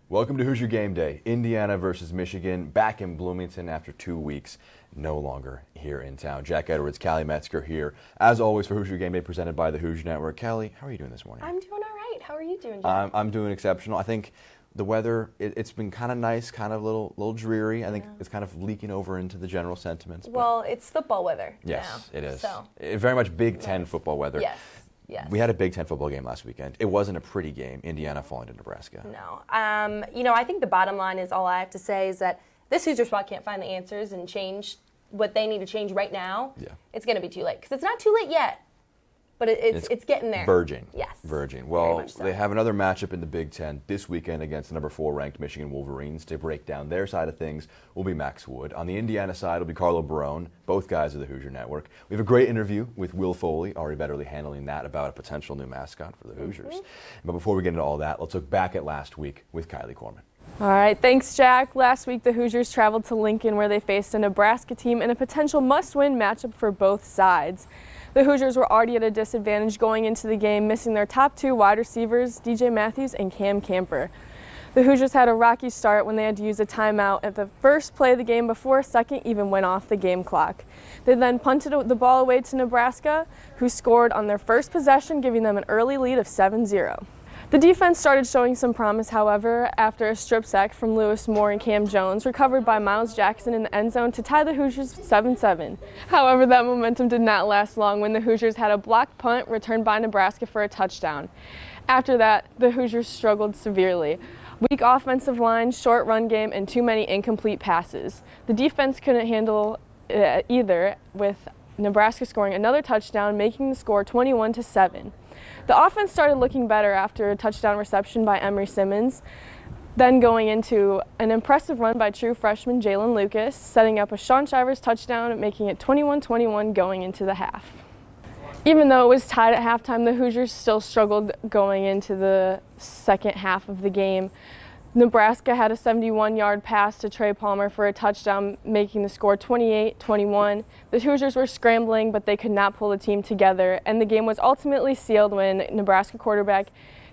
Welcome to Hoosier Gameday. Indiana versus Michigan, back in Bloomington after 2 weeks, no longer here in town. Jack Edwards, Callie, Metzger here, as always for Hoosier Gameday, presented by the Hoosier Network. Callie, how are you doing this morning? I'm doing all right. How are you doing, Jack? I'm doing exceptional. I think the weather, it's been kind of nice, kind of a little dreary. I think it's kind of leaking over into the general sentiments. Well, it's football weather Yes, now, it is. So. Very much Big Ten football weather. Yes. Yes. We had a Big Ten football game last weekend. It wasn't a pretty game, Indiana falling to Nebraska. No. I think the bottom line is all I have to say is that this Hoosier squad can't find the answers and change what they need to change right now. Yeah. It's going to be too late because it's not too late yet, but it's getting there. Verging. Yes. Verging. Well, much so. They have another matchup in the Big Ten this weekend against the number 4 ranked Michigan Wolverines. To break down their side of things will be Max Wood. On the Indiana side will be Carlo, Barone, both guys of the Hoosier Network. We have a great interview with Will Foley, already betterly handling that, about a potential new mascot for the Hoosiers. But before we get into all that, let's look back at last week with Kylee Corman. All right, thanks, Jack. Last week, the Hoosiers traveled to Lincoln where they faced a Nebraska team in a potential must-win matchup for both sides. The Hoosiers were already at a disadvantage going into the game, missing their top 2 wide receivers, DJ Matthews and Cam Camper. The Hoosiers had a rocky start when they had to use a timeout at the first play of the game before a second even went off the game clock. They then punted the ball away to Nebraska, who scored on their first possession, giving them an early lead of 7-0. The defense started showing some promise, however, after a strip sack from Lewis Moore and Cam Jones, recovered by Miles Jackson in the end zone to tie the Hoosiers 7-7. However, that momentum did not last long when the Hoosiers had a blocked punt returned by Nebraska for a touchdown. After that, the Hoosiers struggled severely. Weak offensive line, short run game, and too many incomplete passes. The defense couldn't handle either, with Nebraska scoring another touchdown, making the score 21-7. The offense started looking better after a touchdown reception by Emery Simmons, then going into an impressive run by true freshman Jalen Lucas, setting up a Sean Shivers touchdown, making it 21-21 going into the half. Even though it was tied at halftime, the Hoosiers still struggled going into the second half of the game. Nebraska had a 71-yard pass to Trey Palmer for a touchdown, making the score 28-21. The Hoosiers were scrambling, but they could not pull the team together, and the game was ultimately sealed when Nebraska quarterback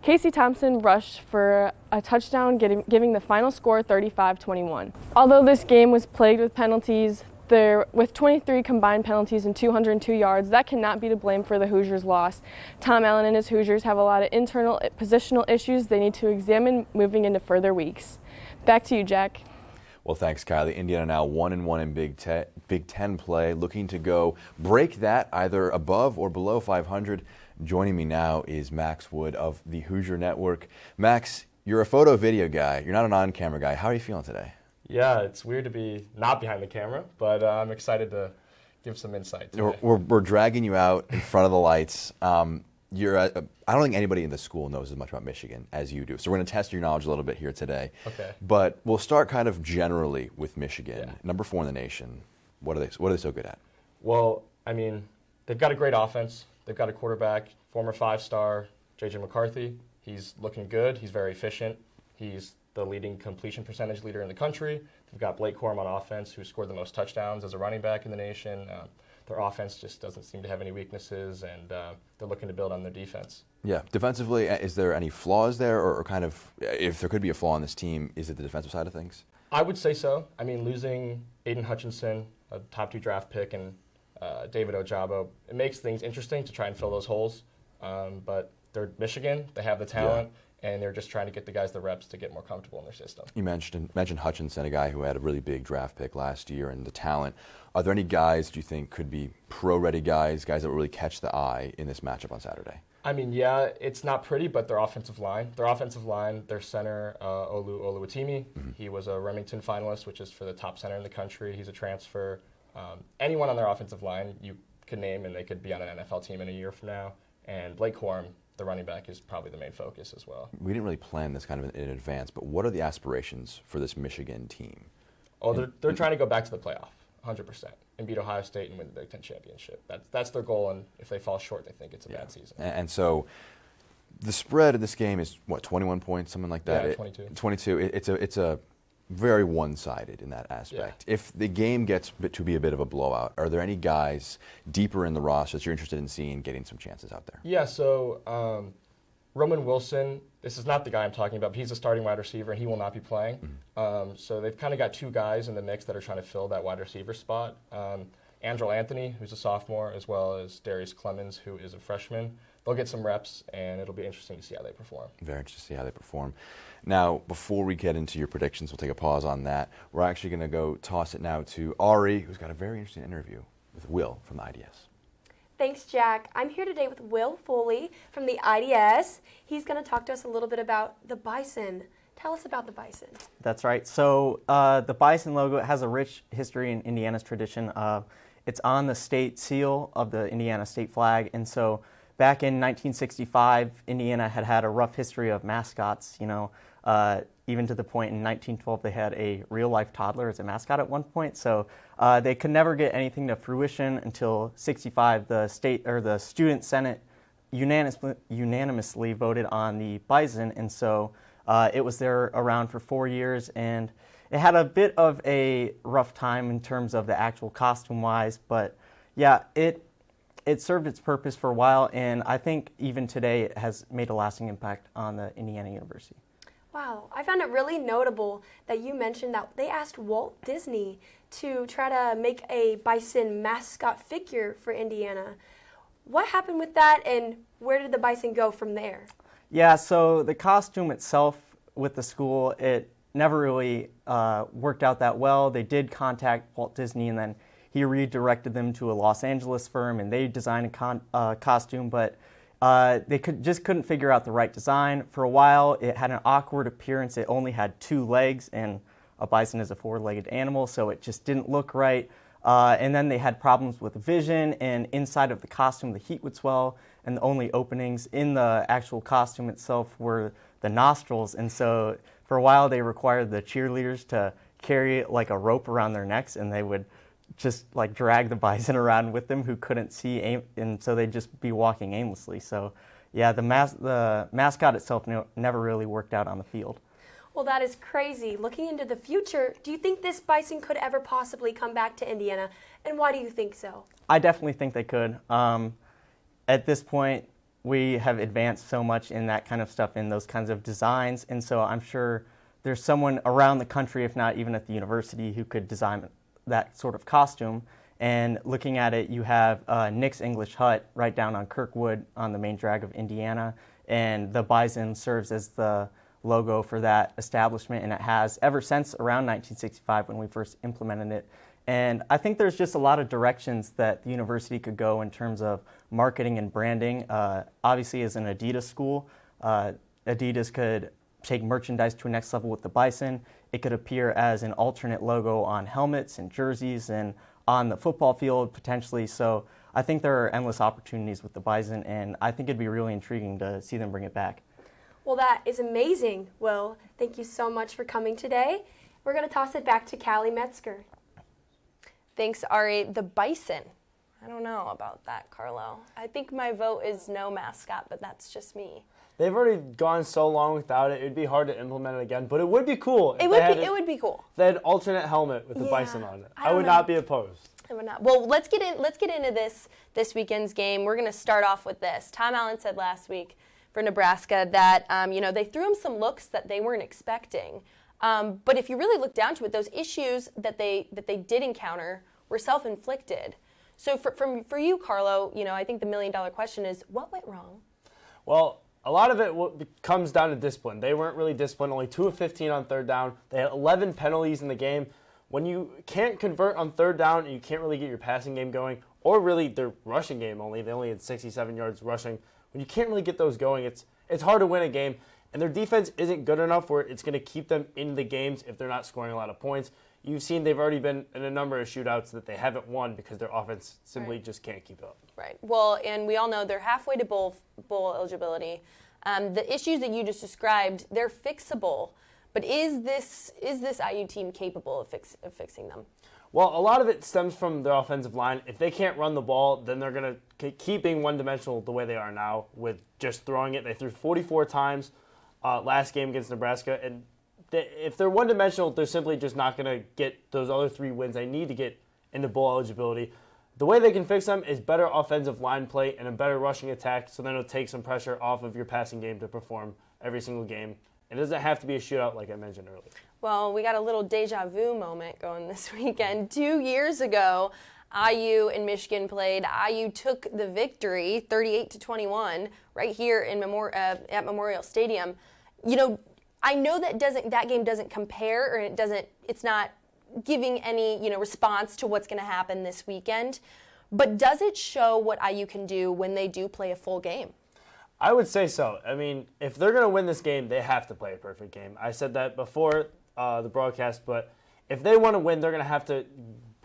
Casey Thompson rushed for a touchdown, giving the final score 35-21. Although this game was plagued with penalties, with 23 combined penalties and 202 yards, that cannot be to blame for the Hoosiers' loss. Tom Allen and his Hoosiers have a lot of internal positional issues they need to examine moving into further weeks. Back to you, Jack. Well, thanks, Kylie. Indiana now 1-1 in Big Ten play, looking to go break that either above or below 500. Joining me now is Max Wood of the Hoosier Network. Max, you're a photo video guy. You're not an on-camera guy. How are you feeling today? Yeah, it's weird to be not behind the camera, but I'm excited to give some insight today. We're dragging you out in front of the lights. I don't think anybody in the school knows as much about Michigan as you do, so we're going to test your knowledge a little bit here today. Okay. But we'll start kind of generally with Michigan. Yeah. Number 4 in the nation. What are they so good at? Well, I mean, they've got a great offense. They've got a quarterback, former 5-star, J.J. McCarthy. He's looking good. He's very efficient. He's the leading completion percentage leader in the country. They've got Blake Corman on offense, who scored the most touchdowns as a running back in the nation. Their offense just doesn't seem to have any weaknesses, and they're looking to build on their defense. Yeah, defensively, is there any flaws there, or kind of, if there could be a flaw on this team, is it the defensive side of things? I would say so. I mean, losing Aiden Hutchinson, a top 2 draft pick, and David Ojabo, it makes things interesting to try and fill those holes. But they're Michigan, they have the talent. Yeah. And they're just trying to get the guys the reps to get more comfortable in their system. You mentioned Hutchinson, a guy who had a really big draft pick last year, and the talent. Are there any guys do you think could be pro-ready guys that will really catch the eye in this matchup on Saturday? I mean, yeah, it's not pretty, but their offensive line, their center, Olu Oluwatimi, he was a Remington finalist, which is for the top center in the country. He's a transfer. Anyone on their offensive line you could name, and they could be on an NFL team in a year from now. And Blake Corm, the running back, is probably the main focus as well. We didn't really plan this kind of in advance, but what are the aspirations for this Michigan team? Oh, they're trying to go back to the playoff, 100%, and beat Ohio State and win the Big Ten championship. That's their goal, and if they fall short, they think it's a bad season. And so the spread of this game is, 21 points, something like that? Yeah, 22. 22. It's a very one-sided in that aspect. Yeah. If the game gets to be a bit of a blowout, are there any guys deeper in the roster that you're interested in seeing getting some chances out there? Yeah, so Roman Wilson this is not the guy I'm talking about, but he's a starting wide receiver, and he will not be playing. So they've kind of got two guys in the mix that are trying to fill that wide receiver spot. Andrew Anthony, who's a sophomore, as well as Darius Clemens, who is a freshman. They'll get some reps, and it'll be interesting to see how they perform. Very interesting to see how they perform. Now, before we get into your predictions, we'll take a pause on that. We're actually going to go toss it now to Ari, who's got a very interesting interview with Will from the IDS. Thanks, Jack. I'm here today with Will Foley from the IDS. He's going to talk to us a little bit about the Bison. Tell us about the Bison. That's right. So the Bison logo has a rich history in Indiana's tradition. It's on the state seal of the Indiana state flag. And so back in 1965, Indiana had a rough history of mascots, even to the point in 1912 they had a real-life toddler as a mascot at one point. So they could never get anything to fruition until 65. The student senate unanimously voted on the Bison, and so it was there around for 4 years, and it had a bit of a rough time in terms of the actual costume-wise, but yeah, it served its purpose for a while, and I think even today it has made a lasting impact on the Indiana University. Wow, I found it really notable that you mentioned that they asked Walt Disney to try to make a Bison mascot figure for Indiana. What happened with that, and where did the Bison go from there? Yeah, so the costume itself with the school, it never really worked out that well. They did contact Walt Disney, and then he redirected them to a Los Angeles firm, and they designed a costume, but they just couldn't figure out the right design. For a while, it had an awkward appearance. It only had 2 legs, and a bison is a 4-legged animal, so it just didn't look right. And then they had problems with vision, and inside of the costume, the heat would swell, and the only openings in the actual costume itself were the nostrils. And so for a while, they required the cheerleaders to carry like a rope around their necks, and they would just like drag the bison around with them who couldn't see, and so they'd just be walking aimlessly. So yeah, the mascot itself never really worked out on the field. Well, that is crazy. Looking into the future, do you think this Bison could ever possibly come back to Indiana, and why do you think so? I definitely think they could. At this point, we have advanced so much in that kind of stuff, in those kinds of designs, and so I'm sure there's someone around the country, if not even at the university, who could design that sort of costume. And looking at it, you have Nick's English Hut right down on Kirkwood on the main drag of Indiana, and the Bison serves as the logo for that establishment, and it has ever since around 1965 when we first implemented it. And I think there's just a lot of directions that the university could go in terms of marketing and branding. Obviously, as an Adidas school, Adidas could take merchandise to a next level with the Bison. It could appear as an alternate logo on helmets and jerseys and on the football field potentially. So I think there are endless opportunities with the Bison, and I think it'd be really intriguing to see them bring it back. Well, that is amazing, Will. Thank you so much for coming today. We're going to toss it back to Callie Metzger. Thanks, Ari. The Bison. I don't know about that, Carlo. I think my vote is no mascot, but that's just me. They've already gone so long without it, it'd be hard to implement it again, but it would be cool. It would be cool. They had an alternate helmet with the Bison on it. I would not be opposed. I would not. Well, let's get into this weekend's game. We're going to start off with this. Tom Allen said last week for Nebraska that they threw him some looks that they weren't expecting. But if you really look down to it, those issues that they did encounter were self-inflicted. So for you, Carlo, I think the $1 million question is, what went wrong? Well, a lot of it comes down to discipline. They weren't really disciplined, only 2 of 15 on third down. They had 11 penalties in the game. When you can't convert on third down and you can't really get your passing game going, or really their rushing game only, they only had 67 yards rushing. When you can't really get those going, it's hard to win a game. And their defense isn't good enough where it's going to keep them in the games if they're not scoring a lot of points. You've seen they've already been in a number of shootouts that they haven't won because their offense simply just can't keep up. Right. Well, and we all know they're halfway to bowl eligibility. The issues that you just described, they're fixable. But is this IU team capable of fixing them? Well, a lot of it stems from their offensive line. If they can't run the ball, then they're going to keep being one-dimensional the way they are now with just throwing it. They threw 44 times last game against Nebraska, and if they're one-dimensional, they're simply just not going to get those other 3 wins they need to get into bowl eligibility. The way they can fix them is better offensive line play and a better rushing attack, so then it'll take some pressure off of your passing game to perform every single game. It doesn't have to be a shootout like I mentioned earlier. Well, we got a little deja vu moment going this weekend. 2 years ago, IU and Michigan played. IU took the victory, 38-21, right here in at Memorial Stadium. You know, I know that game doesn't compare, or it's not giving any response to what's going to happen this weekend. But does it show what IU can do when they do play a full game? I would say so. I mean, if they're going to win this game, they have to play a perfect game. I said that before the broadcast, but if they want to win, they're going to have to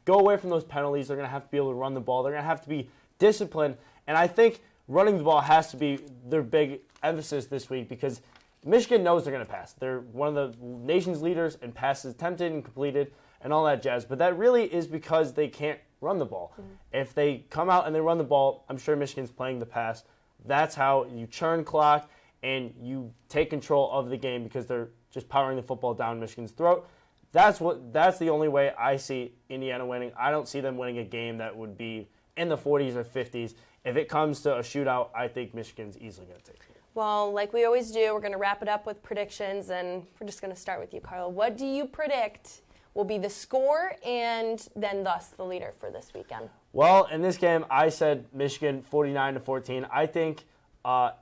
go away from those penalties. They're going to have to be able to run the ball. They're going to have to be disciplined. And I think running the ball has to be their big emphasis this week because Michigan knows they're going to pass. They're one of the nation's leaders in passes attempted and completed and all that jazz. But that really is because they can't run the ball. Mm-hmm. If they come out and they run the ball, I'm sure Michigan's playing the pass. That's how you churn clock and you take control of the game because they're just powering the football down Michigan's throat. That's the only way I see Indiana winning. I don't see them winning a game that would be in the 40s or 50s. If it comes to a shootout, I think Michigan's easily going to take it. Well, like we always do, we're going to wrap it up with predictions, and we're just going to start with you, Carlo. What do you predict will be the score and then thus the leader for this weekend? Well, in this game, I said Michigan 49-14. I think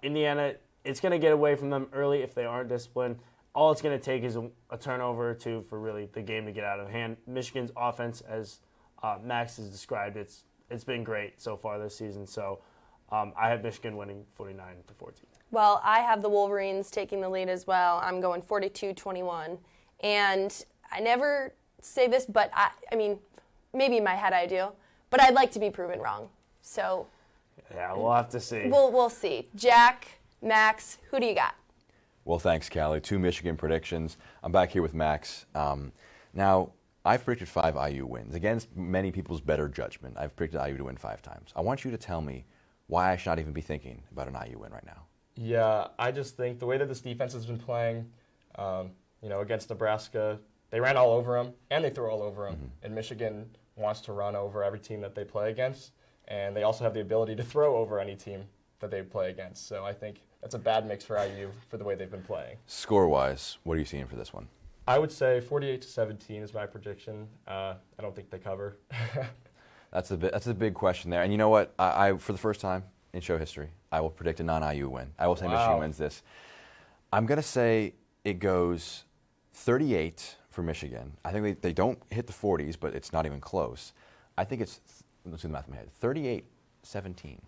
Indiana, it's going to get away from them early if they aren't disciplined. All it's going to take is a turnover or two for really the game to get out of hand. Michigan's offense, as Max has described, it's been great so far this season. So I have Michigan winning 49-14. Well, I have the Wolverines taking the lead as well. I'm going 42-21. And I never say this, but I mean, maybe in my head I do. But I'd like to be proven wrong. So yeah, we'll have to see. We'll see. Jack, Max, who do you got? Well, thanks, Callie. 2 Michigan predictions. I'm back here with Max. Now, I've predicted 5 IU wins. Against many people's better judgment, I've predicted IU to win 5 times. I want you to tell me why I should not even be thinking about an IU win right now. Yeah, I just think the way that this defense has been playing, against Nebraska, they ran all over them and they threw all over them. Mm-hmm. And Michigan wants to run over every team that they play against, and they also have the ability to throw over any team that they play against. So I think that's a bad mix for IU for the way they've been playing. Score-wise, what are you seeing for this one? I would say 48-17 is my prediction. I don't think they cover. That's a big question there. And you know what? I for the first time in show history, I will predict a non-IU win. I will say Michigan wins this. I'm going to say it goes 38 for Michigan. I think they don't hit the 40s, but it's not even close. I think it's, let's do the math in my head, 38-17.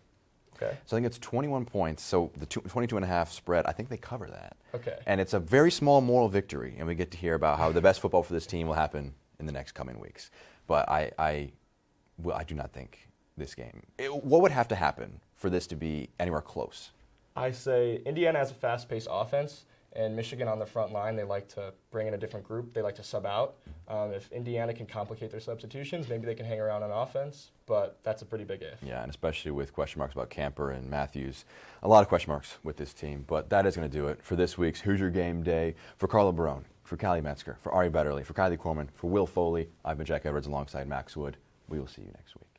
Okay. So I think it's 21 points. So the 22.5 spread, I think they cover that. Okay. And it's a very small moral victory, and we get to hear about how the best football for this team will happen in the next coming weeks. But I do not think this game. What would have to happen for this to be anywhere close? I say Indiana has a fast-paced offense, and Michigan on the front line, they like to bring in a different group. They like to sub out. If Indiana can complicate their substitutions, maybe they can hang around on offense, but that's a pretty big if. Yeah, and especially with question marks about Camper and Matthews. A lot of question marks with this team, but that is going to do it for this week's Hoosier Game Day. For Carlo Barone, for Callie Metzger, for Ari Betterly, for Kylee Corman, for Will Foley, I've been Jack Edwards alongside Max Wood. We will see you next week.